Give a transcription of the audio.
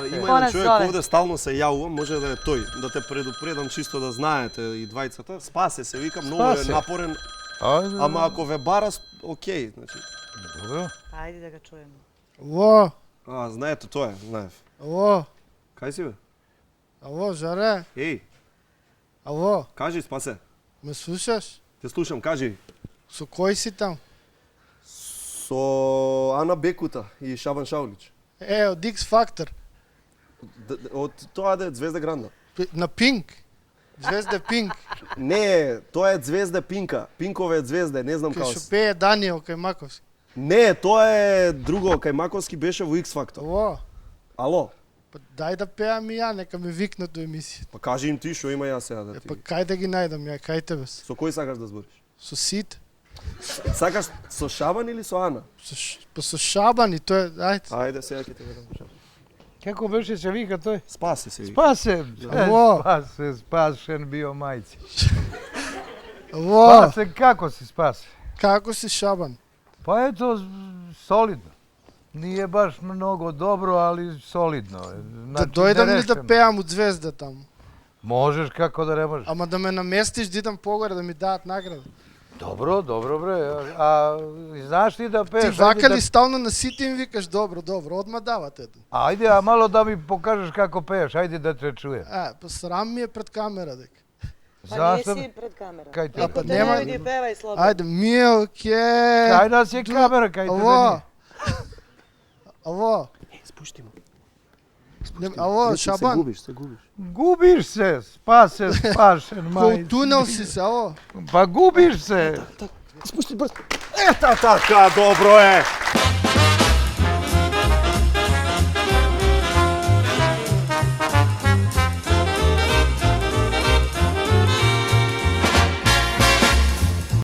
Има еден човек овде стално се јавува, може да е тој, да те предупредам чисто да знаете и двајцата. Спасе се вика, многу е напорен. Ама ако ве бара, окей, значи. Добро. Ајде да го чуеме. Алло, Знаете тоа е, знаев. алло, Кај си бе? алло, Жаре, Еј, алло, кажи Спасе. ме слушаш? Те слушам, кажи. Со кој си там? Со Ана Бекута и Шабан Шаулич. Од X Factor, Од тоа да е Звезда Гранда. на Пинк, Звезда Пинк, Не, тоа е Звезда Пинка. Пинкове звезде, не знам кај како. што пее Даниел кај Маковски. Не, тоа е друго, кај Маковски беше во X Factor. Алло, Ало, па дај да пеам и ја, нека ме викнат до емисија. па кажи им ти што има јас сега да ти. Па кај да ги најдам ја, кај тебе? Со кој сакаш да збориш? Со сите? Сакаш со Шабан или со Ана? Па со Шабан и тоа, ајде. Ајде сега ќе те ведам. Како беше се вика тој? Спасе се вика. Спасе. Ало. Спасе, спасен био мајци. Алло, Спасе, како си спасе? како си Шабан? Па ето, солидно. Nije baš mnogo dobro, ali solidno. Да дојдам ли да пеам од Звезда таму? Можеш, како да не можеш. Ама да ме наместиш, да идам погоре да ми дадат награда. Добро, добро бре. А знаеш ли да Ти пееш? вака ли стално на сите им викаш добро, добро, одма дават еден. Ајде, а мало да ми покажеш како пееш, ајде да те чуем. Па срам ми е пред камера дека. Па не си пред камера. Кај те? А, па Ако те нема- не види, певај слободно. Ајде, Милке. Кај нас е камера, кај те Алло. не. Алло. Спушти ме. Алло, Шабан. се губиш. Губиш се, спасе, спашен, Кол мајци. тунел си се, алло. Па губиш се. Спушти брз. Ета така, добро е.